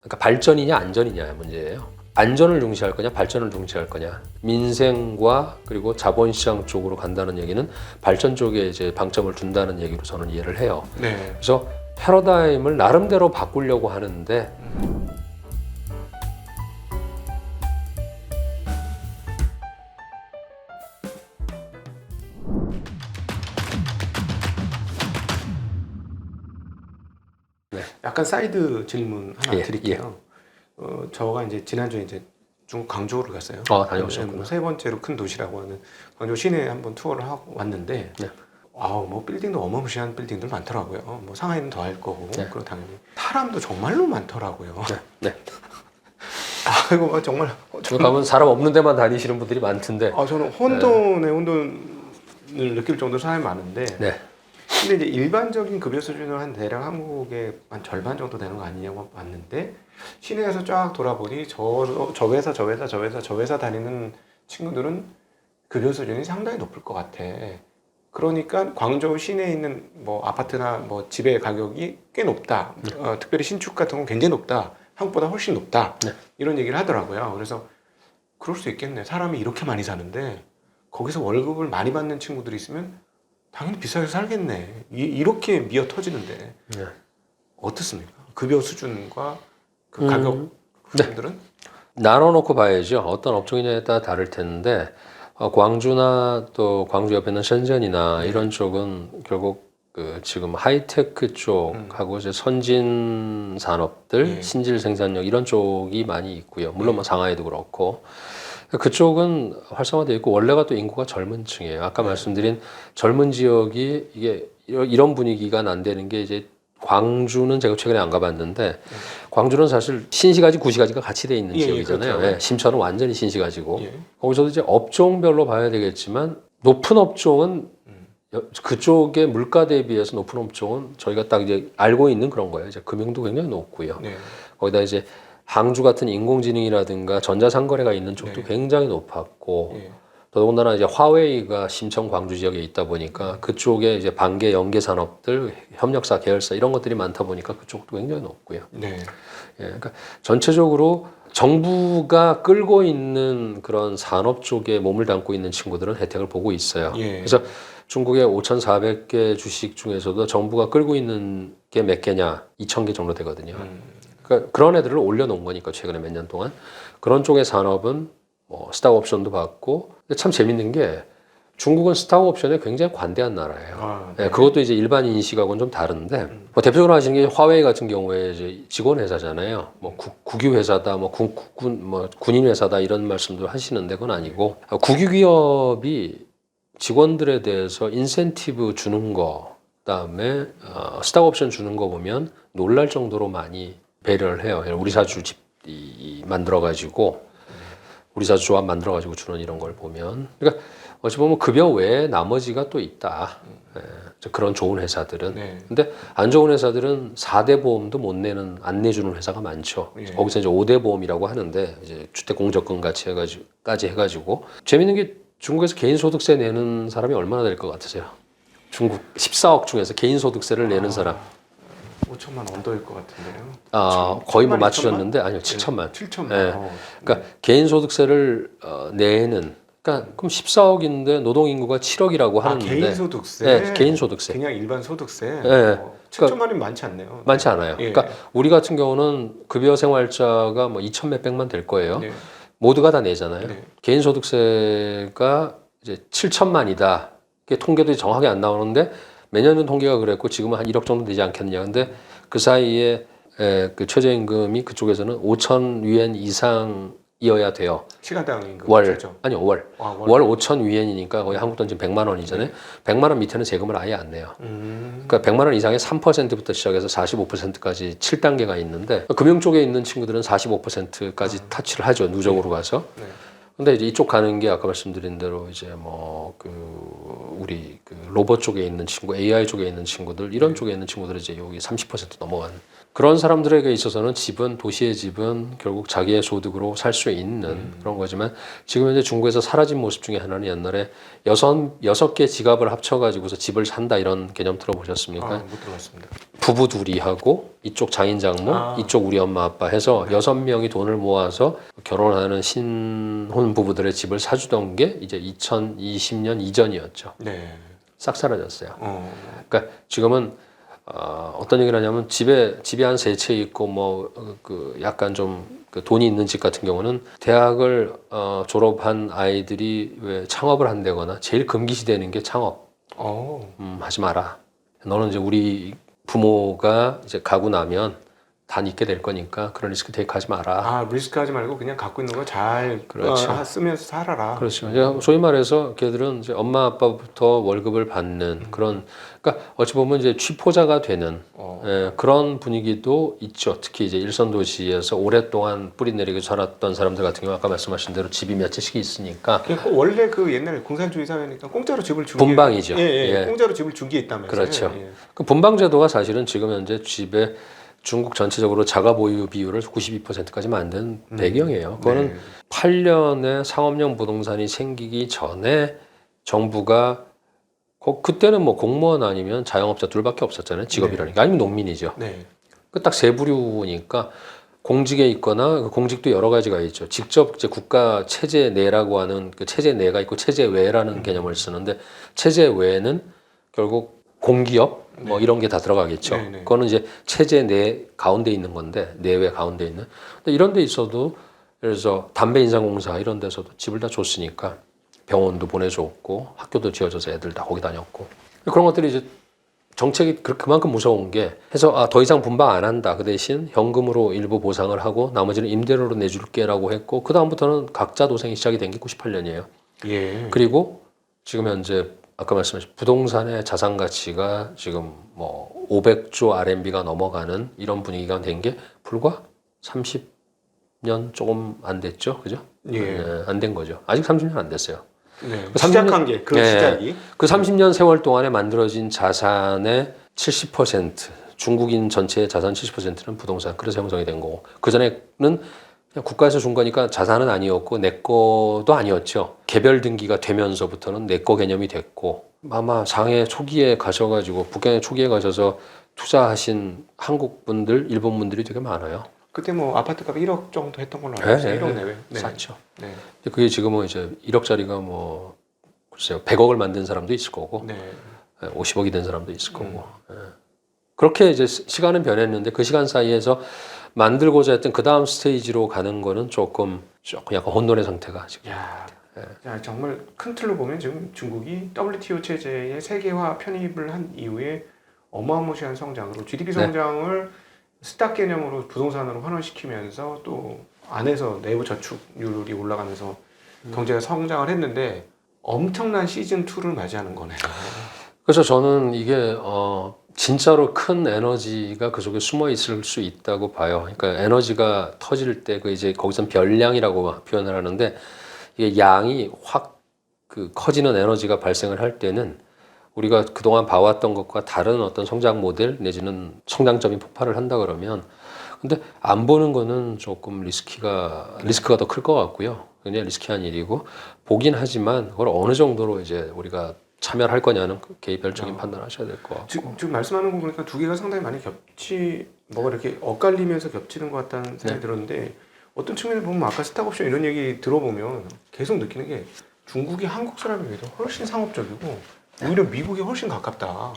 그러니까 발전이냐 안전이냐의 문제예요. 안전을 중시할 거냐 발전을 중시할 거냐. 민생과 그리고 자본시장 쪽으로 간다는 얘기는 발전 쪽에 이제 방점을 둔다는 얘기로 저는 이해를 해요. 네. 그래서 패러다임을 나름대로 바꾸려고 하는데 약간 사이드 질문 하나 예, 드릴게요. 저가 이제 지난주에 이제 중국 광저우를 갔어요. 다녀오셨구나. 뭐 세 번째로 큰 도시라고 하는 광저우 시내에 한번 투어를 하고 왔는데, 네. 뭐 빌딩도 어마무시한 빌딩들 많더라고요. 뭐 상하이는 더 할 거고, 네. 그리고 당연히 사람도 정말로 많더라고요. 네. 아이고 정말. 저기 가면 사람 없는 데만 다니시는 분들이 많던데. 저는 혼돈을 느낄 정도로 사람이 많은데. 네. 근데 이제 일반적인 급여 수준은 한 대략 한국의 한 절반 정도 되는 거 아니냐고 봤는데, 시내에서 쫙 돌아보니 저 회사 다니는 친구들은 급여 수준이 상당히 높을 것 같아. 그러니까 광저우 시내에 있는 뭐 아파트나 뭐 집의 가격이 꽤 높다. 특별히 신축 같은 건 굉장히 높다. 한국보다 훨씬 높다. 네. 이런 얘기를 하더라고요. 그래서 그럴 수 있겠네. 사람이 이렇게 많이 사는데 거기서 월급을 많이 받는 친구들이 있으면 당연히 비싸게 살겠네. 이렇게 미어 터지는데 네. 어떻습니까? 급여 수준과 그 가격 수준들은? 나눠놓고 봐야죠. 어떤 업종이냐에 따라 다를 텐데 광주나 또 광주 옆에 있는 션전이나 이런 쪽은 결국 그 지금 하이테크 쪽하고 이제 선진 산업들, 신질 생산력 이런 쪽이 많이 있고요. 물론 뭐 상하이도 그렇고 그쪽은 활성화되어 있고 원래가 또 인구가 젊은 층이에요. 아까 말씀드린 젊은 지역이 이게 이런 분위기가 난다는 게 이제 광주는 제가 최근에 안 가봤는데 광주는 사실 신시가지, 구시가지가 같이 돼 있는 지역이잖아요. 그렇죠. 심천은 완전히 신시가지고 거기서도 이제 업종별로 봐야 되겠지만 높은 업종은 그쪽의 물가 대비해서 높은 업종은 저희가 딱 이제 알고 있는 그런 거예요. 이제 금융도 굉장히 높고요. 거기다 이제 항주 같은 인공지능이라든가 전자상거래가 있는 쪽도 굉장히 높았고 더더군다나 이제 화웨이가 심천 광주 지역에 있다 보니까 그쪽에 이제 반계 연계 산업들, 협력사, 계열사 이런 것들이 많다 보니까 그쪽도 굉장히 높고요. 그러니까 전체적으로 정부가 끌고 있는 그런 산업 쪽에 몸을 담고 있는 친구들은 혜택을 보고 있어요. 그래서 중국의 5,400개 주식 중에서도 정부가 끌고 있는 게 몇 개냐? 2,000개 정도 되거든요. 그러니까 그런 애들을 올려놓은 거니까 최근에 몇 년 동안 그런 쪽의 산업은 뭐 스탁 옵션도 받고. 근데 참 재밌는 게 중국은 스탁 옵션에 굉장히 관대한 나라예요. 그것도 이제 일반 인식하고는 좀 다른데 뭐 대표적으로 하시는 게 화웨이 같은 경우에 이제 직원 회사잖아요. 뭐 국유 회사다, 뭐 군인 회사다 이런 말씀도 하시는데 그건 아니고 국유 기업이 직원들에 대해서 인센티브 주는 거, 그다음에 스탁 옵션 주는 거 보면 놀랄 정도로 많이 배려를 해요. 우리 사주 집 만들어가지고 우리 사주 조합 만들어가지고 주는 이런 걸 보면, 그러니까 어찌 보면 급여 외에 나머지가 또 있다. 그런 좋은 회사들은. 근데 안 좋은 회사들은 4대 보험도 못 내는, 안 내주는 회사가 많죠. 거기서 이제 5대 보험이라고 하는데 이제 주택 공적금 같이 해가지고 재밌는 게 중국에서 개인소득세 내는 사람이 얼마나 될 것 같으세요? 중국 14억 중에서 개인소득세를 내는 사람 5천만 언더일 것 같은데요. 거의 뭐 맞추셨는데 아니요 7천만. 7천만. 그러니까 개인소득세를 내는, 그러니까 그럼 14억인데 노동인구가 7억이라고 하는데 개인소득세. 네, 개인소득세. 그냥 일반 소득세. 7천만이 많지 않네요. 많지 않아요. 그러니까 우리 같은 경우는 급여 생활자가 뭐 2천 몇백만 될 거예요. 모두가 다 내잖아요. 개인소득세가 이제 7천만이다. 그게 통계도 정확하게 안 나오는데 매년 통계가 그랬고 지금은 한 1억 정도 되지 않겠냐. 근데 그 사이에 그 최저임금이 그쪽에서는 5천 위엔 이상이어야 돼요. 시간당 임금. 월. 아니요, 월. 월 5천 위엔이니까 거의 한국 돈 지금 100만 원이잖아요. 100만 원 밑에는 세금을 아예 안 내요. 그러니까 100만 원 이상의 3%부터 시작해서 45%까지 7단계가 있는데 금융 쪽에 있는 친구들은 45%까지 타치를 하죠. 누적으로 가서. 근데 이제 이쪽 가는 게 아까 말씀드린 대로 이제 뭐 우리 로봇 쪽에 있는 친구, AI 쪽에 있는 친구들 이런 쪽에 있는 친구들은 이제 여기 30% 넘어간 그런 사람들에게 있어서는 집은 도시의 집은 결국 자기의 소득으로 살 수 있는 그런 거지만 지금 현재 중국에서 사라진 모습 중에 하나는 옛날에 여섯 개 지갑을 합쳐가지고서 집을 산다 이런 개념 들어보셨습니까? 못 들어봤습니다. 부부 둘이 하고 이쪽 장인 장모, 이쪽 우리 엄마 아빠 해서 6명이 돈을 모아서 결혼하는 신혼 부부들의 집을 사주던 게 이제 2020년 이전이었죠. 네. 싹 사라졌어요. 그러니까 지금은 어떤 얘기를 하냐면 집에 한 세 채 있고 뭐 그 약간 좀 그 돈이 있는 집 같은 경우는 대학을 졸업한 아이들이 왜 창업을 한다거나 제일 금기시되는 게 창업. 하지 마라. 너는 이제 우리 부모가 이제 가고 나면 다 잊게 될 거니까 그런 리스크 테이크하지 마라. 리스크하지 말고 그냥 갖고 있는 거 잘 그렇죠. 쓰면서 살아라. 그렇죠. 이제 소위 말해서 걔들은 이제 엄마 아빠부터 월급을 받는 그런, 그러니까 어찌 보면 이제 취포자가 되는 그런 분위기도 있죠. 특히 이제 일선 도시에서 오랫동안 뿌리 내리고 살았던 사람들 같은 경우 아까 말씀하신 대로 집이 몇 채씩 있으니까. 그러니까 원래 그 옛날 공산주의 사회니까 공짜로 집을 준 분방이죠. 게 공짜로 집을 준 게 있다면서요. 그렇죠. 그 분방 제도가 사실은 지금 현재 집에 중국 전체적으로 자가 보유 비율을 92%까지 만든 배경이에요. 그거는 8년에 상업용 부동산이 생기기 전에 정부가 그때는 뭐 공무원 아니면 자영업자 둘밖에 없었잖아요. 직업이라니까. 아니면 농민이죠. 그 딱 세 부류니까 공직에 있거나 공직도 여러 가지가 있죠. 직접 이제 국가 체제 내라고 하는 그 체제 내가 있고 체제 외라는 개념을 쓰는데 체제 외는 결국 공기업 뭐 이런 게 다 들어가겠죠. 그거는 이제 체제 내 가운데 있는 건데 내외 가운데 있는. 근데 이런 데 있어도 그래서 담배 인상공사 이런 데서도 집을 다 줬으니까 병원도 보내줬고 학교도 지어져서 애들 다 거기 다녔고 그런 것들이 이제 정책이 그만큼 무서운 게 해서 더 이상 분방 안 한다. 그 대신 현금으로 일부 보상을 하고 나머지는 임대료로 내줄게라고 했고 그 다음부터는 각자 도생이 시작이 된 게 98년이에요. 그리고 지금 현재 아까 말씀하신 부동산의 자산 가치가 지금 뭐 500조 RMB가 넘어가는 이런 분위기가 된 게 불과 30년 조금 안 됐죠, 그죠? 안 된 거죠. 아직 30년 안 됐어요. 시작한 게 그 시작이 그 30년 세월 동안에 만들어진 자산의 70% 중국인 전체의 자산 70%는 부동산 그래서 형성이 된 거고 그 전에는 그냥 국가에서 준 거니까 자산은 아니었고 내 거도 아니었죠. 개별 등기가 되면서부터는 내 거 개념이 됐고 아마 장애 초기에 가셔가지고 북경에 초기에 가셔서 투자하신 한국 분들, 일본 분들이 되게 많아요. 그때 뭐 아파트 값이 1억 정도 했던 걸로 알고 있어요. 1억 내외. 쌌죠. 그게 지금은 이제 1억짜리가 뭐 글쎄요 100억을 만든 사람도 있을 거고 50억이 된 사람도 있을 거고 그렇게 이제 시간은 변했는데 그 시간 사이에서 만들고자 했던 그 다음 스테이지로 가는 거는 조금 약간 혼돈의 상태가 지금. 정말 큰 틀로 보면 지금 중국이 WTO 체제의 세계화 편입을 한 이후에 어마무시한 성장으로 GDP 성장을 스탁 개념으로 부동산으로 환원시키면서 또 안에서 내부 저축률이 올라가면서 경제가 성장을 했는데 엄청난 시즌 2를 맞이하는 거네요. 그래서 저는 이게 진짜로 큰 에너지가 그 속에 숨어 있을 수 있다고 봐요. 그러니까 에너지가 터질 때 그 이제 거기선 별량이라고 표현을 하는데 이게 양이 확 그 커지는 에너지가 발생을 할 때는 우리가 그동안 봐왔던 것과 다른 어떤 성장 모델 내지는 성장점이 폭발을 한다 그러면 근데 안 보는 거는 조금 리스크가 더 클 것 같고요. 굉장히 리스키한 일이고 보긴 하지만 그걸 어느 정도로 이제 우리가 참여를 할 거냐는 개별적인 판단하셔야 될 것 같고 지금 말씀하는 거 보니까 두 개가 상당히 많이 뭐가 이렇게 엇갈리면서 겹치는 것 같다는 생각이 들었는데 어떤 측면을 보면 아까 스탁옵션 이런 얘기 들어보면 계속 느끼는 게 중국이 한국 사람에 비해서 훨씬 상업적이고 오히려 미국이 훨씬 가깝다.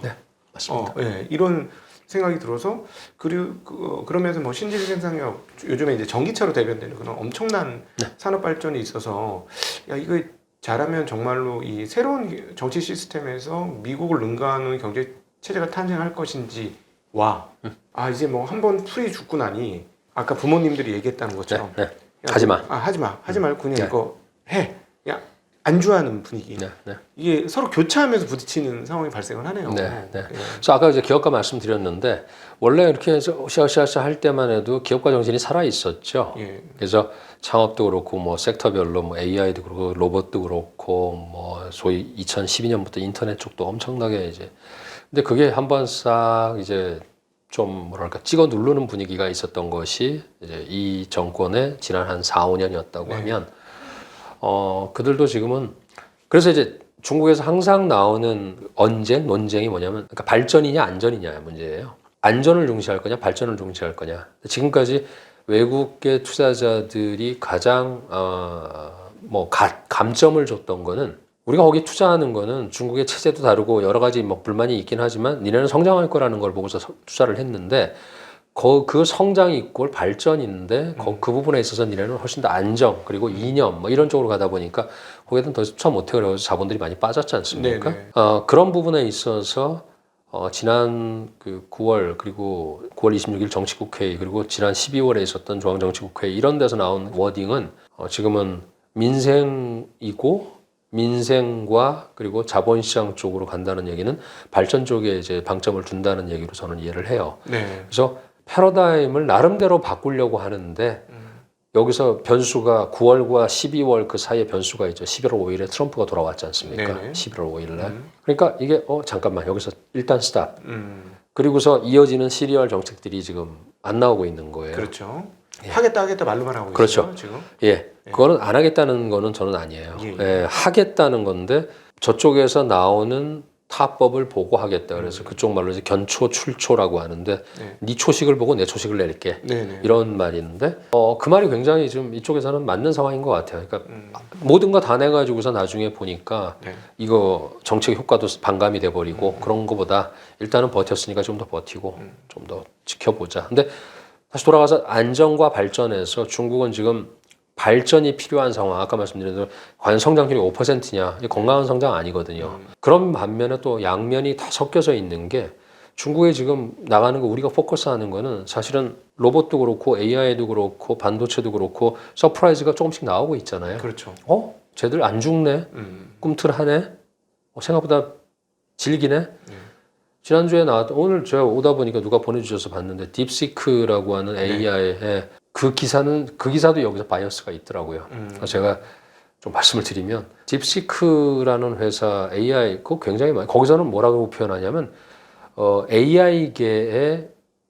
맞습니다. 이런 생각이 들어서 그러면서 뭐 신재생 생산력 요즘에 이제 전기차로 대변되는 그런 엄청난 산업 발전이 있어서 이거 잘하면 정말로 이 새로운 정치 시스템에서 미국을 능가하는 경제 체제가 탄생할 것인지와 이제 뭐 한번 풀이 죽고 나니 아까 부모님들이 얘기했다는 것처럼 하지 말고 그냥 이거 해. 그냥 안주하는 분위기. 이게 서로 교차하면서 부딪히는 상황이 발생을 하네요. 그래서 아까 이제 기업가 말씀드렸는데 원래 이렇게 해서 으쌰으쌰 할 때만 해도 기업가 정신이 살아 있었죠. 그래서 창업도 그렇고 뭐 섹터별로 뭐 AI도 그렇고 로봇도 그렇고 뭐 소위 2012년부터 인터넷 쪽도 엄청나게 이제 근데 그게 한번 싹 이제 좀 뭐랄까 찍어 누르는 분위기가 있었던 것이 이제 이 정권의 지난 한 4, 5년이었다고 네. 하면 그들도 지금은 그래서 이제 중국에서 항상 나오는 논쟁이 뭐냐면 그러니까 발전이냐 안전이냐의 문제예요. 안전을 중시할 거냐 발전을 중시할 거냐. 지금까지 외국계 투자자들이 가장 감점을 줬던 거는 우리가 거기 투자하는 거는 중국의 체제도 다르고 여러 가지 뭐 불만이 있긴 하지만 니네는 성장할 거라는 걸 보고서 투자를 했는데 그 성장이 있고 발전인데 그 부분에 있어서 니네는 훨씬 더 안정 그리고 이념 뭐 이런 쪽으로 가다 보니까 거기에는 더 투자 못해 그래서 자본들이 많이 빠졌지 않습니까? 그런 부분에 있어서 지난 그 9월 그리고 9월 26일 정치국회의 그리고 지난 12월에 있었던 중앙정치국회의 이런 데서 나온 워딩은 지금은 민생이고 민생과 그리고 자본시장 쪽으로 간다는 얘기는 발전 쪽에 이제 방점을 둔다는 얘기로 저는 이해를 해요. 네. 그래서 패러다임을 나름대로 바꾸려고 하는데 여기서 변수가 9월과 12월 그 사이에 변수가 있죠. 11월 5일에 트럼프가 돌아왔지 않습니까? 네네. 11월 5일 날. 그러니까 이게 잠깐만 여기서 일단 스탑. 음. 그리고서 이어지는 시리얼 정책들이 지금 안 나오고 있는 거예요. 그렇죠. 예. 하겠다 말로만 하고 그렇죠. 있어요, 지금. 예. 그거는 안 하겠다는 거는 저는 아니에요. 예. 예, 하겠다는 건데 저쪽에서 나오는 타법을 보고 하겠다. 그래서 그쪽 말로 이제 견초 출초라고 하는데 네 초식을 보고 내 초식을 내릴게. 네네. 이런 말인데 그 말이 굉장히 지금 이쪽에서는 맞는 상황인 것 같아요. 그러니까 모든 거 다 내가지고서 나중에 보니까 네. 이거 정책 효과도 반감이 돼버리고 그런 거보다 일단은 버텼으니까 좀 더 버티고 좀 더 지켜보자. 근데 다시 돌아가서 안정과 발전에서 중국은 지금 발전이 필요한 상황, 아까 말씀드린 대로 과연 성장률이 5%냐, 건강한 성장 아니거든요. 그런 반면에 또 양면이 다 섞여져 있는 게 중국에 지금 나가는 거 우리가 포커스하는 거는 사실은 로봇도 그렇고 AI도 그렇고 반도체도 그렇고 서프라이즈가 조금씩 나오고 있잖아요. 그렇죠. 쟤들 안 죽네, 꿈틀하네, 생각보다 질기네. 지난주에 나왔던 오늘 제가 오다 보니까 누가 보내주셔서 봤는데 딥시크라고 하는 AI의 그 기사도 여기서 바이어스가 있더라고요. 그래서 제가 좀 말씀을 드리면 딥시크라는 회사 AI 그거 굉장히 많이 거기서는 뭐라고 표현하냐면 AI계의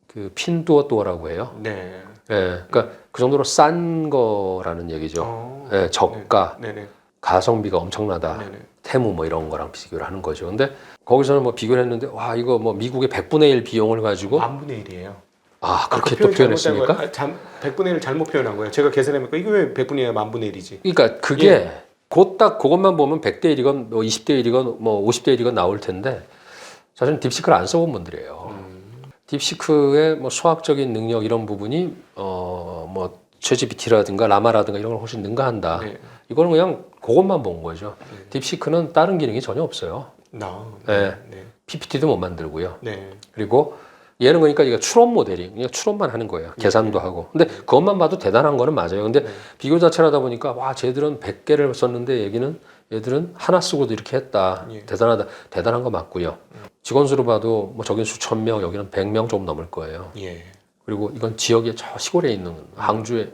그 핀두어또라고 해요. 네. 예, 그러니까 그 정도로 싼 거라는 얘기죠. 예, 저가, 네네. 가성비가 엄청나다. 네네. 테무 뭐 이런 거랑 비교를 하는 거죠. 근데 거기서는 뭐 비교를 했는데 와 이거 뭐 미국의 100분의 1 비용을 가지고 만분의 1이에요. 그렇게 또 표현했습니까? 100분의 1 잘못 표현한 거예요. 제가 계산해보니까 이게 왜 100분의 1이 만분의 1이지? 그러니까 그게 딱 그것만 보면 100대 1이건 뭐 20대 1이건 뭐 50대 1이건 나올 텐데 사실은 딥시크를 안 써본 분들이에요. 딥시크의 뭐 수학적인 능력 이런 부분이 뭐 챗GPT라든가 라마라든가 이런 걸 훨씬 능가한다. 네. 이거는 그냥 그것만 본 거죠. 딥시크는 다른 기능이 전혀 없어요. 네. PPT도 못 만들고요. 네. 그리고 얘는 그러니까 이거 추론 모델이 그냥 추론만 하는 거예요. 계산도 하고. 근데 그것만 봐도 대단한 거는 맞아요. 근데 비교 자체를 하다 보니까 와 쟤들은 100개를 썼는데 얘들은 하나 쓰고도 이렇게 했다. 대단하다. 대단한 거 맞고요. 직원 수로 봐도 뭐 저긴 수천 명, 여기는 100명 좀 넘을 거예요. 예. 그리고 이건 지역의 저 시골에 있는 항주일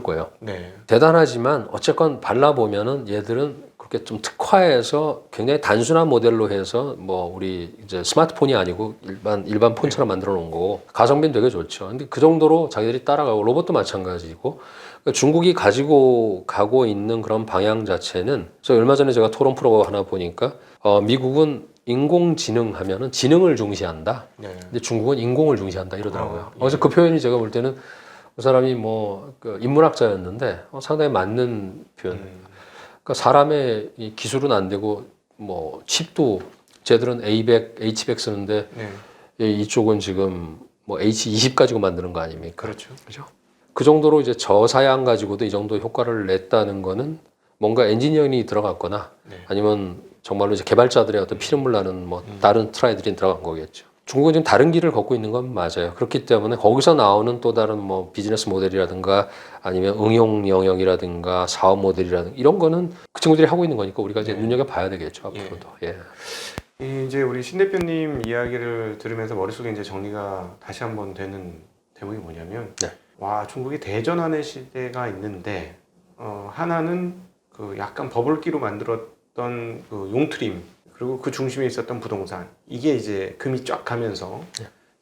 거예요. 네. 대단하지만 어쨌건 발라보면은 얘들은 그렇게 좀 특화해서 굉장히 단순한 모델로 해서 뭐 우리 이제 스마트폰이 아니고 일반 폰처럼 만들어 놓은 거고 가성비는 되게 좋죠. 근데 그 정도로 자기들이 따라가고 로봇도 마찬가지고 그러니까 중국이 가지고 가고 있는 그런 방향 자체는 그래서 얼마 전에 제가 토론 프로 하나 보니까 미국은 인공지능 하면은 지능을 중시한다. 근데 중국은 인공을 중시한다 이러더라고요. 그래서 그 표현이 제가 볼 때는 그 사람이 그 인문학자였는데 상당히 맞는 표현. 그러니까 사람의 이 기술은 안 되고 뭐 칩도 쟤들은 A100, H100 쓰는데 이쪽은 지금 뭐 H20 가지고 만드는 거 아닙니까? 그렇죠. 그 정도로 이제 저사양 가지고도 이 정도 효과를 냈다는 거는 뭔가 엔지니어링이 들어갔거나 아니면 정말로 이제 개발자들의 어떤 피눈물 나는 뭐 다른 트라이들이 들어간 거겠죠. 중국은 지금 다른 길을 걷고 있는 건 맞아요. 그렇기 때문에 거기서 나오는 또 다른 뭐 비즈니스 모델이라든가 아니면 응용 영역이라든가 사업 모델이라든가 이런 거는 그 친구들이 하고 있는 거니까 우리가 이제 눈여겨봐야 되겠죠. 앞으로도. 이제 우리 신 대표님 이야기를 들으면서 머릿속에 이제 정리가 다시 한번 되는 대목이 뭐냐면 와 중국이 대전환의 시대가 있는데 하나는 그 약간 버블기로 만들었던 그 용트림 그리고 그 중심에 있었던 부동산 이게 이제 금이 쫙 가면서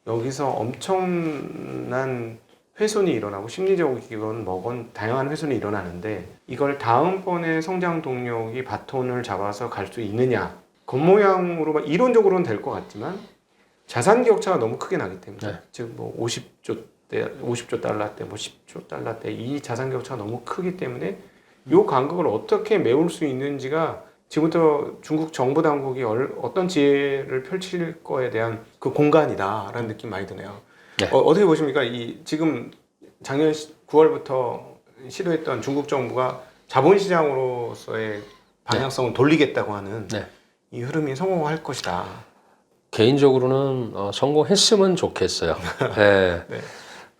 여기서 엄청난 훼손이 일어나고 심리적이건 뭐건 다양한 훼손이 일어나는데 이걸 다음번에 성장 동력이 바톤을 잡아서 갈 수 있느냐 겉모양으로만 이론적으로는 될 것 같지만 자산 격차가 너무 크게 나기 때문에 네. 즉 뭐 50조 달러 때 뭐 10조 달러 때 이 자산 격차가 너무 크기 때문에 이 간극을 어떻게 메울 수 있는지가 지금부터 중국 정부 당국이 어떤 지혜를 펼칠 거에 대한 그 공간이다라는 느낌 많이 드네요. 네. 어떻게 보십니까? 이 지금 작년 9월부터 시도했던 중국 정부가 자본시장으로서의 방향성을 돌리겠다고 하는 네. 이 흐름이 성공할 것이다. 개인적으로는 성공했으면 좋겠어요. 네. 네.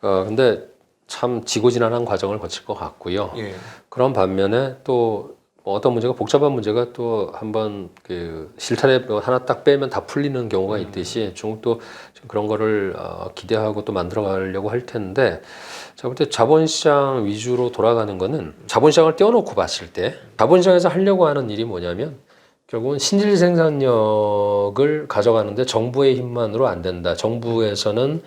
근데 참 지고지난한 과정을 거칠 것 같고요. 예. 그런 반면에 또 어떤 문제가 복잡한 문제가 또 한번 그 실타래 하나 딱 빼면 다 풀리는 경우가 있듯이 중국도 지금 그런 거를 기대하고 또 만들어 가려고 할 텐데 제가 볼 때 자본시장 위주로 돌아가는 거는 자본시장을 떼어놓고 봤을 때 자본시장에서 하려고 하는 일이 뭐냐면 결국은 신질 생산력을 가져가는데 정부의 힘만으로 안 된다. 정부에서는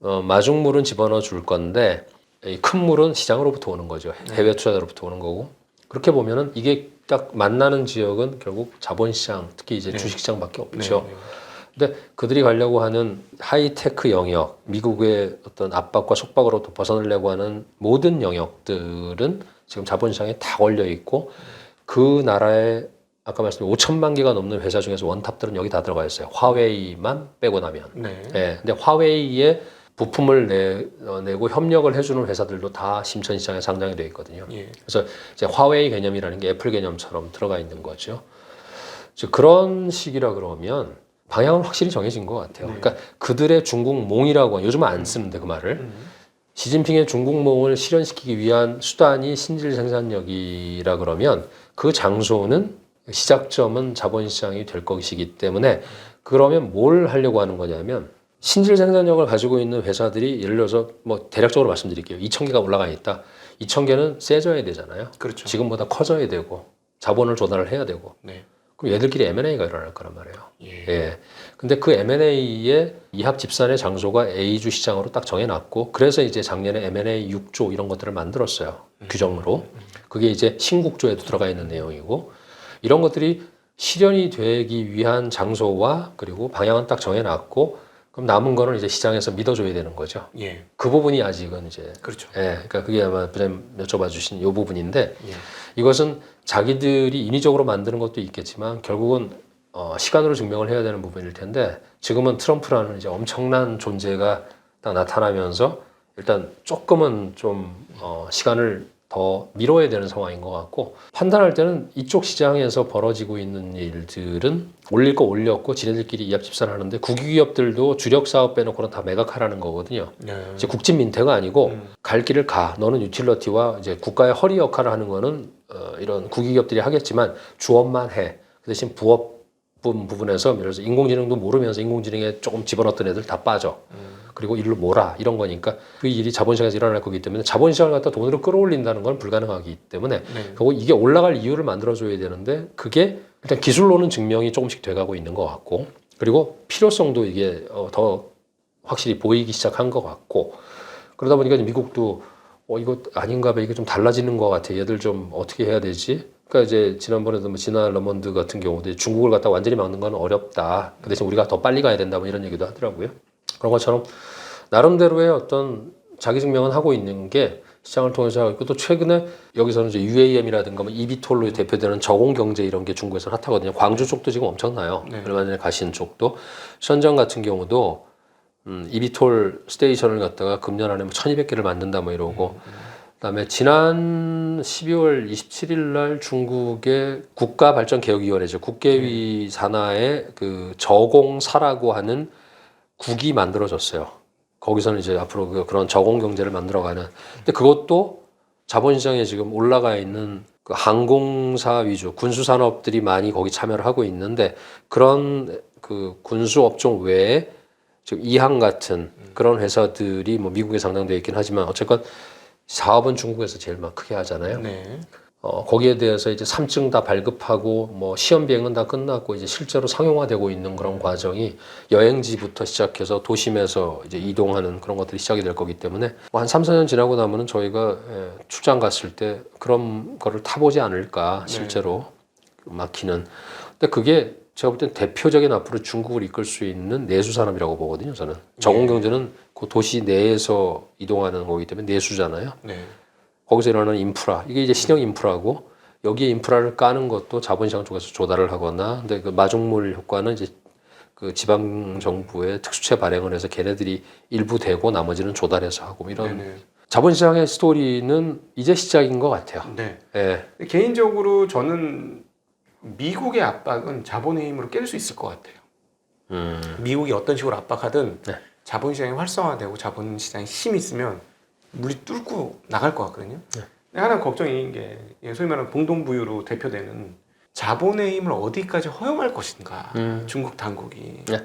마중물은 집어넣어 줄 건데 이 큰 물은 시장으로부터 오는 거죠. 해외 투자자로부터 오는 거고. 그렇게 보면은 이게 딱 만나는 지역은 결국 자본시장, 특히 이제 네. 주식시장밖에 없죠. 네. 근데 그들이 가려고 하는 하이테크 영역, 미국의 어떤 압박과 속박으로부터 벗어나려고 하는 모든 영역들은 지금 자본시장에 다 걸려 있고 그 나라의 아까 말씀드린 5천만 개가 넘는 회사 중에서 원탑들은 여기 다 들어가 있어요. 화웨이만 빼고 나면. 네. 예, 근데 화웨이에 부품을 내고 협력을 해주는 회사들도 다 심천시장에 상장이 되어 있거든요. 예. 그래서 이제 화웨이 개념이라는 게 애플 개념처럼 들어가 있는 거죠. 즉 그런 식이라 그러면 방향은 확실히 정해진 것 같아요. 네. 그러니까 그들의 중국몽이라고 요즘은 안 쓰는데 그 말을 시진핑의 중국몽을 실현시키기 위한 수단이 신질 생산력이라 그러면 그 장소는 시작점은 자본시장이 될 것이기 때문에 그러면 뭘 하려고 하는 거냐면 신질 생산력을 가지고 있는 회사들이 예를 들어서 뭐 대략적으로 말씀드릴게요. 2,000개가 올라가 있다. 2,000개는 세져야 되잖아요. 그렇죠. 지금보다 커져야 되고 자본을 조달을 해야 되고 네. 그럼 얘들끼리 M&A가 일어날 거란 말이에요. 예. 예. 근데 그 M&A의 이합 집산의 장소가 A주 시장으로 딱 정해놨고 그래서 이제 작년에 M&A 6조 이런 것들을 만들었어요. 규정으로. 그게 이제 신국조에도 들어가 있는 내용이고 이런 것들이 실현이 되기 위한 장소와 그리고 방향은 딱 정해놨고 그럼 남은 거는 이제 시장에서 믿어줘야 되는 거죠. 예. 그 부분이 아직은 이제 그렇죠. 예, 그러니까 그게 아마 부장님 여쭤봐 주신 이 부분인데 예. 이것은 자기들이 인위적으로 만드는 것도 있겠지만 결국은 시간으로 증명을 해야 되는 부분일 텐데 지금은 트럼프라는 이제 엄청난 존재가 딱 나타나면서 일단 조금은 좀 시간을 더 미뤄야 되는 상황인 것 같고 판단할 때는 이쪽 시장에서 벌어지고 있는 일들은 올릴 거 올렸고 지네들끼리 이합 집산하는데 국유기업들도 주력 사업 빼놓고는 다 매각하라는 거거든요. 네. 이제 국진 민태가 아니고 갈 길을 가. 너는 유틸러티와 이제 국가의 허리 역할을 하는 거는 이런 국유기업들이 하겠지만 주업만 해. 그 대신 부업 부분에서 예를 들어서 인공지능도 모르면서 인공지능에 조금 집어넣었던 애들 다 빠져. 그리고 일로 몰아 이런 거니까 그 일이 자본시장에서 일어날 거기 때문에 자본시장을 갖다 돈으로 끌어올린다는 건 불가능하기 때문에 네. 그리고 이게 올라갈 이유를 만들어줘야 되는데 그게 일단 기술로는 증명이 조금씩 돼가고 있는 것 같고 그리고 필요성도 이게 더 확실히 보이기 시작한 것 같고 그러다 보니까 미국도 이거 아닌가 봐 이게 좀 달라지는 것 같아 얘들 좀 어떻게 해야 되지? 그러니까 이제 지난번에도 뭐 진화 러먼드 같은 경우도 중국을 갖다 완전히 막는 건 어렵다. 그 대신 우리가 더 빨리 가야 된다 뭐 이런 얘기도 하더라고요. 그런 것처럼 나름대로의 어떤 자기 증명은 하고 있는 게 시장을 통해서 하고 있고 또 최근에 여기서는 이제 UAM이라든가 뭐 이비톨로 대표되는 저공 경제 이런 게 중국에서 핫하거든요. 광주 쪽도 지금 엄청나요. 네. 얼마 전에 가신 쪽도 션전 같은 경우도 이비톨 스테이션을 갖다가 금년 안에 뭐 1,200개를 만든다 뭐 이러고 그다음에 지난 12월 27일 날 중국의 국가발전개혁위원회죠. 국개위 산하의 그 저공사라고 하는 국이 만들어졌어요. 거기서는 이제 앞으로 그런 저공 경제를 만들어가는. 근데 그것도 자본시장에 지금 올라가 있는 그 항공사 위주 군수 산업들이 많이 거기 참여를 하고 있는데 그런 그 군수 업종 외에 지금 이항 같은 그런 회사들이 뭐 미국에 상장되어 있긴 하지만 어쨌건 사업은 중국에서 제일 막 크게 하잖아요. 네. 거기에 대해서 이제 3층 다 발급하고 뭐 시험 비행은 다 끝났고 이제 실제로 상용화되고 있는 그런 과정이 여행지부터 시작해서 도심에서 이제 이동하는 그런 것들이 시작이 될 거기 때문에 뭐한 3, 4년 지나고 나면은 저희가 출장 갔을 때 그런 거를 타보지 않을까 실제로 막히는. 근데 그게 제가 볼 땐 대표적인 앞으로 중국을 이끌 수 있는 내수 산업이라고 보거든요. 저는 정원 경제는 그 도시 내에서 이동하는 거기 때문에 내수잖아요. 네. 거기서 일어나는 인프라, 이게 이제 신형 인프라고 여기에 인프라를 까는 것도 자본시장 쪽에서 조달을 하거나, 근데 그 마중물 효과는 이제 그 지방 정부의 특수채 발행을 해서 걔네들이 일부 대고 나머지는 조달해서 하고 뭐 이런 네네. 자본시장의 스토리는 이제 시작인 것 같아요. 네. 예. 개인적으로 저는 미국의 압박은 자본의 힘으로 깰 수 있을 것 같아요. 미국이 어떤 식으로 압박하든 네. 자본시장이 활성화되고 자본시장에 힘이 있으면 물리 뚫고 나갈 것 같거든요. 네. 근데 하나 걱정인 게 소위 말하는 공동부유로 대표되는 자본의 힘을 어디까지 허용할 것인가. 중국 당국이. 네.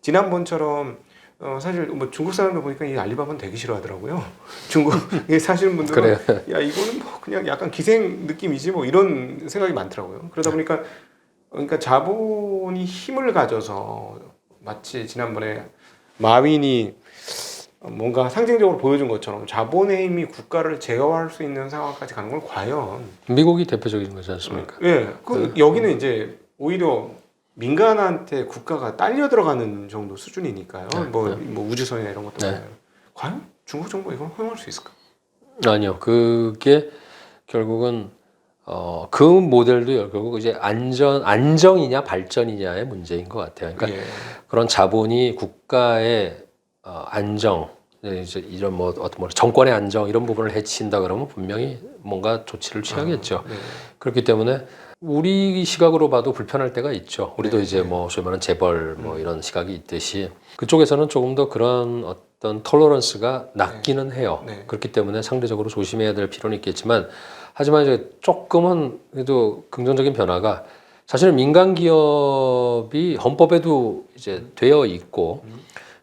지난번처럼 사실 뭐 중국 사람들 보니까 이 알리바바는 되게 싫어하더라고요. 중국에 사시는 분들은 그래요. 야 이거는 뭐 그냥 약간 기생 느낌이지 뭐 이런 생각이 많더라고요. 그러다 보니까 그러니까 자본이 힘을 가져서 마치 지난번에 마윈이 뭔가 상징적으로 보여준 것처럼 자본의 힘이 국가를 제어할 수 있는 상황까지 가는 건 과연 미국이 대표적인 거지 않습니까? 예, 여기는 이제 오히려 민간한테 국가가 딸려 들어가는 정도 수준이니까요. 뭐 우주선이나 이런 것도 네. 과연 중국 정부가 이걸 허용할 수 있을까? 아니요. 그게 결국은 그 모델도 결국 이제 안정이냐 발전이냐의 문제인 것 같아요. 그러니까 예. 그런 자본이 국가의 안정, 이제 이런 뭐 어떤 뭐 정권의 안정 이런 부분을 해친다 그러면 분명히 뭔가 조치를 취하겠죠. 네. 그렇기 때문에 우리 시각으로 봐도 불편할 때가 있죠. 우리도 네, 이제 뭐 소위 말하는 재벌 뭐 이런 시각이 있듯이 그쪽에서는 조금 더 그런 어떤 톨러런스가 낮기는 해요. 네. 그렇기 때문에 상대적으로 조심해야 될 필요는 있겠지만 하지만 이제 조금은 그래도 긍정적인 변화가 사실은 민간 기업이 헌법에도 이제 되어 있고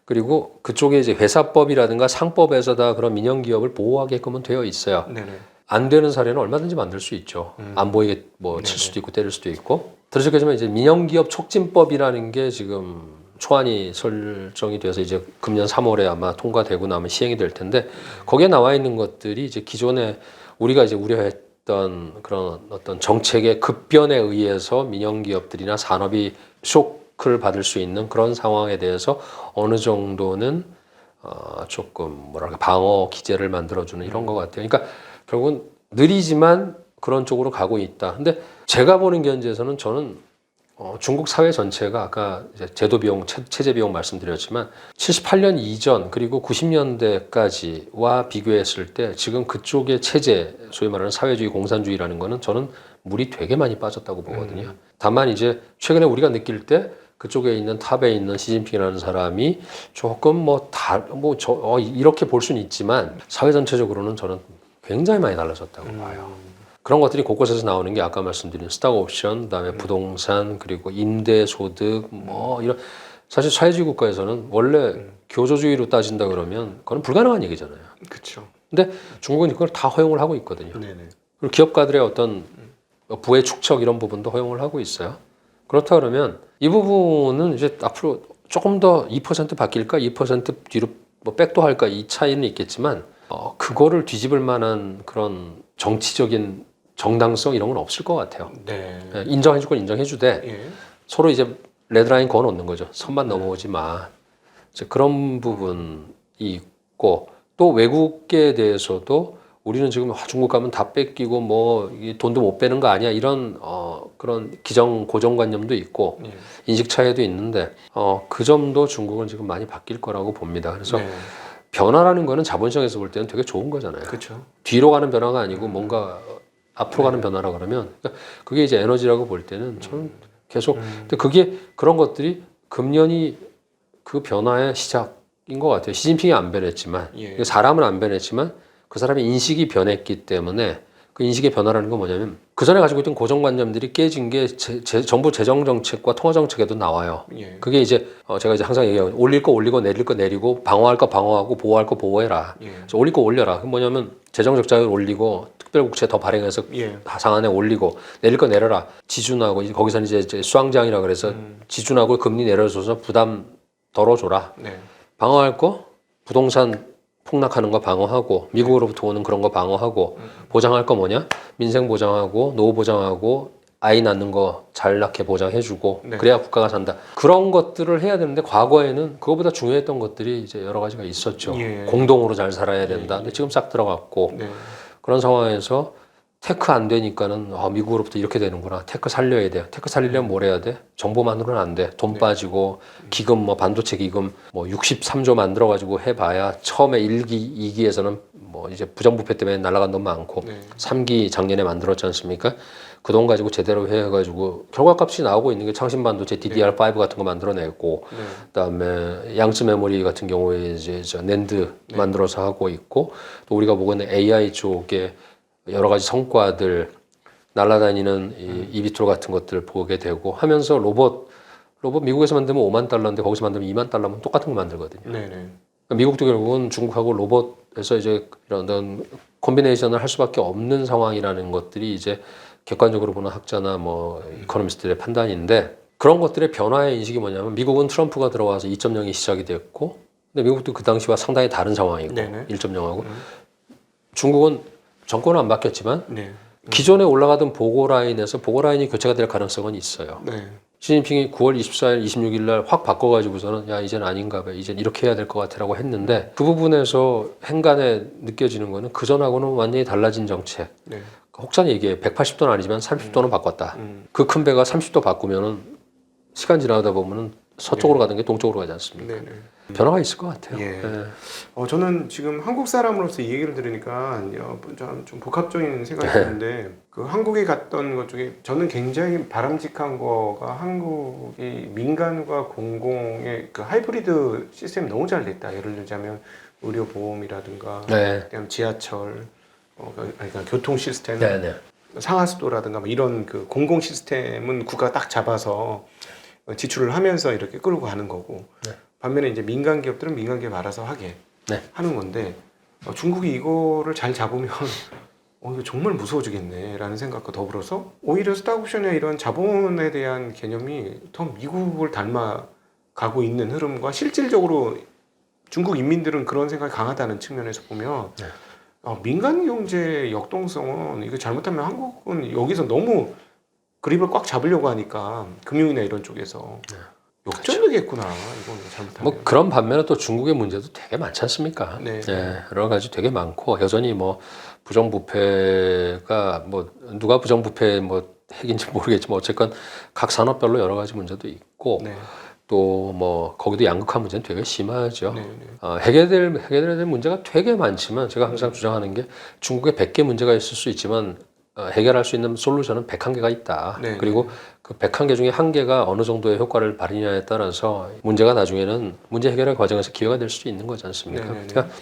그리고 그쪽에 이제 회사법이라든가 상법에서 다 그런 민영 기업을 보호하게끔은 되어 있어요. 네네. 안 되는 사례는 얼마든지 만들 수 있죠. 안 보이게 뭐 칠 수도 있고 때릴 수도 있고. 들으셨겠지만 이제 민영기업 촉진법이라는 게 지금 초안이 설정이 돼서 이제 금년 3월에 아마 통과되고 나면 시행이 될 텐데 거기에 나와 있는 것들이 이제 기존에 우리가 이제 우려했던 그런 어떤 정책의 급변에 의해서 민영기업들이나 산업이 쇼크를 받을 수 있는 그런 상황에 대해서 어느 정도는 조금 뭐랄까 방어 기제를 만들어주는 이런 것 같아요. 그러니까 결국은 느리지만 그런 쪽으로 가고 있다. 근데 제가 보는 견지에서는 저는 중국 사회 전체가 아까 이제 제도 비용, 체제 비용 말씀드렸지만 78년 이전 그리고 90년대까지와 비교했을 때 지금 그쪽의 체제, 소위 말하는 사회주의 공산주의라는 거는 저는 물이 되게 많이 빠졌다고 보거든요. 다만 이제 최근에 우리가 느낄 때 그쪽에 있는 탑에 있는 시진핑이라는 사람이 조금 이렇게 볼 수는 있지만 사회 전체적으로는 저는 굉장히 많이 달라졌다고 봐요. 그런 것들이 곳곳에서 나오는 게 아까 말씀드린 스탁 옵션, 그다음에 부동산, 그리고 임대 소득 뭐 이런 사실 사회주의 국가에서는 원래 교조주의로 따진다 그러면 그건 불가능한 얘기잖아요. 그렇죠. 근데 중국은 그걸 다 허용을 하고 있거든요. 네네. 그리고 기업가들의 어떤 부의 축적 이런 부분도 허용을 하고 있어요. 그렇다 그러면 이 부분은 이제 앞으로 조금 더 2% 바뀔까, 2% 뒤로 뭐 백도 할까 이 차이는 있겠지만 그거를 뒤집을 만한 그런 정치적인 정당성 이런 건 없을 것 같아요. 네. 인정해줄 건 인정해주되 예. 서로 이제 레드라인 그어 놓는 거죠. 선만 넘어오지 마. 이제 그런 부분이 있고 또 외국에 대해서도 우리는 지금 중국 가면 다 뺏기고 뭐 돈도 못 빼는 거 아니야 이런 그런 고정관념도 있고 예. 인식 차이도 있는데 그 점도 중국은 지금 많이 바뀔 거라고 봅니다. 그래서 네. 변화라는 거는 자본시장에서 볼 때는 되게 좋은 거잖아요. 그렇죠. 뒤로 가는 변화가 아니고 뭔가 앞으로 가는 변화라 그러면 그러니까 그게 이제 에너지라고 볼 때는 저는 계속 근데 그게 그런 것들이 금년이 그 변화의 시작인 것 같아요. 시진핑이 안 변했지만 예. 사람은 안 변했지만 그 사람의 인식이 변했기 때문에 그 인식의 변화라는 건 뭐냐면 그 전에 가지고 있던 고정관념들이 깨진 게 정부 재정정책과 통화정책에도 나와요. 예. 그게 이제 제가 이제 항상 얘기하고 올릴 거 올리고 내릴 거 내리고 방어할 거 방어하고 보호할 거 보호해라. 예. 올릴 거 올려라. 그게 뭐냐면 재정 적자율 올리고 특별국채 더 발행해서 예. 상한에 올리고 내릴 거 내려라. 지준하고 거기서는 이제 수황장이라 그래서 지준하고 금리 내려줘서 부담 덜어줘라. 네. 방어할 거 부동산 폭락하는 거 방어하고 미국으로부터 오는 그런 거 방어하고 보장할 거 뭐냐? 민생 보장하고 노후 보장하고 아이 낳는 거 잘 낳게 보장해주고 네. 그래야 국가가 산다. 그런 것들을 해야 되는데 과거에는 그거보다 중요했던 것들이 이제 여러 가지가 있었죠. 예. 공동으로 잘 살아야 된다. 근데 지금 싹 들어갔고 네. 그런 상황에서 테크 안 되니까는 미국으로부터 이렇게 되는구나. 테크 살려야 돼요. 테크 살리려면 뭘 해야 돼? 정보만으로는 안 돼. 돈 빠지고 기금 뭐 반도체 기금 뭐 63조 만들어 가지고 해봐야 처음에 1기, 2기에서는 뭐 이제 부정부패 때문에 날아간 돈 많고 네. 3기 작년에 만들었지 않습니까? 그 돈 가지고 제대로 해가지고 결과값이 나오고 있는 게 창신 반도체 DDR5 같은 거 만들어내고 네. 그다음에 양쯔 메모리 같은 경우에 이제 저 낸드 네. 만들어서 하고 있고 또 우리가 보고 있는 AI 쪽에 여러 가지 성과들 날아다니는 이 이비톨 같은 것들 보게 되고 하면서 로봇 미국에서 만들면 5만 달러인데 거기서 만들면 2만 달러면 똑같은 거 만들거든요. 네. 네. 그러니까 미국도 결국은 중국하고 로봇에서 이제 이런 콤비네이션을 할 수밖에 없는 상황이라는 것들이 이제 객관적으로 보는 학자나 뭐 이코노미스트들의 판단인데 그런 것들의 변화의 인식이 뭐냐면 미국은 트럼프가 들어와서 2.0이 시작이 됐고 근데 미국도 그 당시와 상당히 다른 상황이고 네네. 1.0하고 중국은 정권은 안 바뀌었지만 네. 기존에 올라가던 보고라인에서 보고라인이 교체가 될 가능성은 있어요. 네. 시진핑이 9월 24일, 26일 날 확 바꿔가지고서는 야 이젠 아닌가 봐. 이젠 이렇게 해야 될 것 같아라고 했는데 그 부분에서 행간에 느껴지는 거는 그전하고는 완전히 달라진 정책. 네. 혹자는 얘기해 180도는 아니지만 30도는 바꿨다. 그 큰 배가 30도 바꾸면은 시간 지나다 보면은 서쪽으로 가던 게 동쪽으로 가지 않습니까? 네. 네. 변화가 있을 것 같아요. 예. 네. 저는 지금 한국 사람으로서 이 얘기를 들으니까 좀 복합적인 생각이 드는데 그 한국에 갔던 것 중에 저는 굉장히 바람직한 거가 한국이 민간과 공공의 그 하이브리드 시스템이 너무 잘 됐다. 예를 들자면 의료보험이라든가 네. 그다음 지하철, 그러니까 교통 시스템, 네, 네. 상하수도라든가 뭐 이런 그 공공 시스템은 국가가 딱 잡아서 지출을 하면서 이렇게 끌고 가는 거고 네. 반면에 이제 민간 기업들은 민간 기업 알아서 하게 네. 하는 건데 중국이 이거를 잘 잡으면 이거 정말 무서워지겠네라는 생각과 더불어서 오히려 스탁옵션의 이런 자본에 대한 개념이 더 미국을 닮아가고 있는 흐름과 실질적으로 중국 인민들은 그런 생각이 강하다는 측면에서 보면 네. 민간 경제 역동성은 이거 잘못하면 한국은 여기서 너무 그립을 꽉 잡으려고 하니까 금융이나 이런 쪽에서 역전되겠구나. 이건 잘못하면. 뭐 그런 반면에 또 중국의 문제도 되게 많지 않습니까? 네. 여러 가지 되게 많고 여전히 뭐 부정부패가 뭐 누가 부정부패 뭐 핵인지 모르겠지만 어쨌건 각 산업별로 여러 가지 문제도 있고 네. 또 뭐 거기도 양극화 문제는 되게 심하죠. 네. 해결해야 될 문제가 되게 많지만 제가 항상 주장하는 게 중국에 100개 문제가 있을 수 있지만 해결할 수 있는 솔루션은 101개가 있다. 네. 그리고 그 101개 중에 한 개가 어느 정도의 효과를 발휘냐에 따라서 문제가 나중에는 문제 해결의 과정에서 기회가 될 수도 있는 거지 않습니까? 네. 그러니까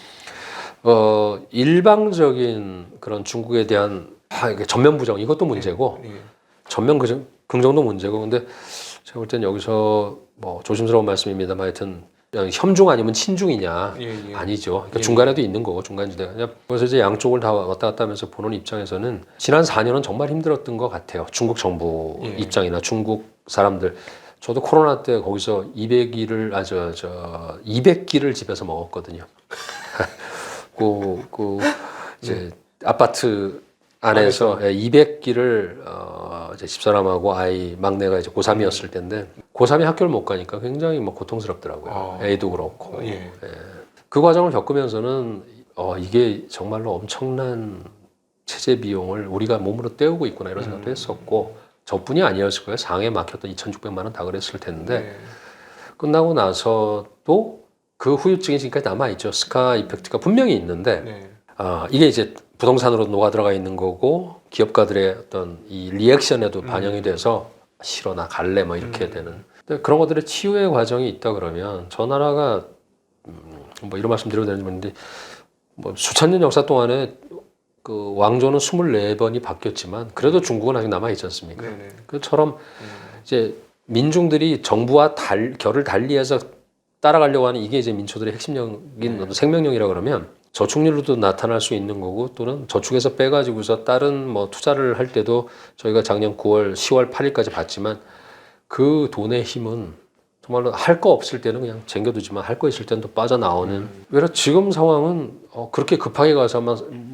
일방적인 그런 중국에 대한 이게 전면 부정 이것도 문제고 네. 전면 긍정도 문제고 근데 제가 볼 땐 여기서 뭐 조심스러운 말씀입니다만 하여튼 혐중 아니면 친중이냐 예. 아니죠. 그러니까 예. 중간에도 있는 거고 중간지대가. 그래서 이제 양쪽을 다 왔다 갔다 하면서 보는 입장에서는 지난 4년은 정말 힘들었던 것 같아요. 중국 정부 예. 입장이나 중국 사람들. 저도 코로나 때 거기서 200일을 200끼를 집에서 먹었거든요. 이제 아파트 안에서 200끼를 이제 집사람하고 아이 막내가 이제 고3이었을 때인데 고3이 학교를 못 가니까 굉장히 뭐 고통스럽더라고요. 애도 그렇고. 예. 그 과정을 겪으면서는 이게 정말로 엄청난 체제 비용을 우리가 몸으로 때우고 있구나 이런 생각도 했었고 저뿐이 아니었을 거예요. 상해 막혔던 2,600만 원 다 그랬을 텐데 네. 끝나고 나서도 그 후유증이 지금까지 남아있죠. 스카 이펙트가 분명히 있는데 네. 이게 이제 부동산으로 녹아 들어가 있는 거고 기업가들의 어떤 이 리액션에도 반영이 돼서 싫어 나 갈래 뭐 이렇게 되는 근데 그런 것들의 치유의 과정이 있다 그러면 저 나라가 뭐 이런 말씀 드려도 되는지 모르는데 뭐 수천 년 역사 동안에 그 왕조는 24번이 바뀌었지만 그래도 중국은 아직 남아 있지 않습니까? 네네. 그처럼 이제 민중들이 정부와 결을 달리해서 따라가려고 하는 이게 이제 민초들의 핵심적인 어떤 생명력이라 그러면 저축률로도 나타날 수 있는 거고 또는 저축해서 빼가지고서 다른 뭐 투자를 할 때도 저희가 작년 9월, 10월 8일까지 봤지만 그 돈의 힘은 정말로 할 거 없을 때는 그냥 쟁겨두지만 할 거 있을 때는 또 빠져나오는. 왜냐 지금 상황은 그렇게 급하게 가서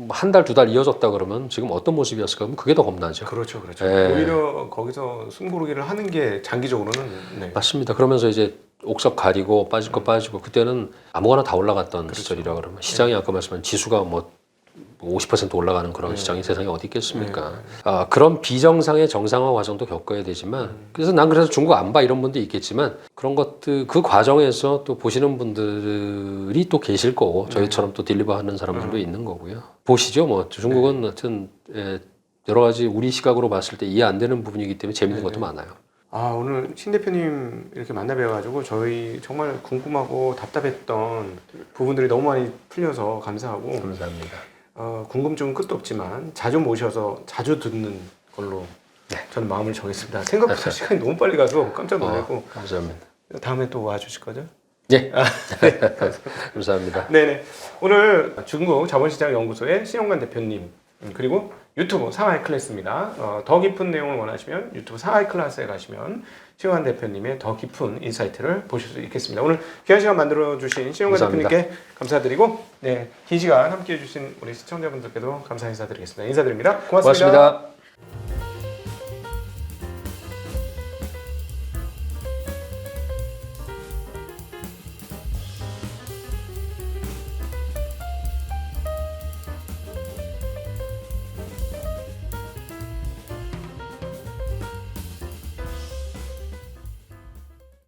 한 달, 두 달 이어졌다 그러면 지금 어떤 모습이었을까 하면 그게 더 겁나죠. 그렇죠, 그렇죠. 예. 오히려 거기서 숨고르기를 하는 게 장기적으로는 네. 맞습니다. 그러면서 이제 옥석 가리고 빠질 거 빠지고 그때는 아무거나 다 올라갔던 그렇죠. 시절이라 그러면 시장이 아까 말씀한 지수가 뭐 50% 올라가는 그런 네. 시장이 세상에 어디 있겠습니까? 네. 그런 비정상의 정상화 과정도 겪어야 되지만 그래서 난 그래서 중국 안 봐 이런 분도 있겠지만 그런 것들 그 과정에서 또 보시는 분들이 또 계실 거고 저희처럼 또 딜리버하는 사람들도 있는 거고요. 보시죠, 뭐 중국은 하여튼 여러 가지 우리 시각으로 봤을 때 이해 안 되는 부분이기 때문에 재밌는 것도 많아요. 오늘 신 대표님 이렇게 만나 뵈가지고 저희 정말 궁금하고 답답했던 부분들이 너무 많이 풀려서 감사하고 감사합니다. 궁금증은 끝도 없지만 자주 모셔서 자주 듣는 걸로 저는 마음을 정했습니다. 생각보다 시간이 너무 빨리 가서 깜짝 놀랐고 감사합니다. 다음에 또 와주실 거죠? 예. 감사합니다. 네네. 오늘 중국 자본시장연구소의 신용관 대표님 그리고 유튜브 상하이 클래스입니다. 더 깊은 내용을 원하시면 유튜브 상하이 클래스에 가시면 신용관 대표님의 더 깊은 인사이트를 보실 수 있겠습니다. 오늘 귀한 시간 만들어주신 신용관 감사합니다. 대표님께 감사드리고 긴 시간 함께해 주신 우리 시청자분들께도 감사 인사드리겠습니다. 인사드립니다. 고맙습니다. 고맙습니다.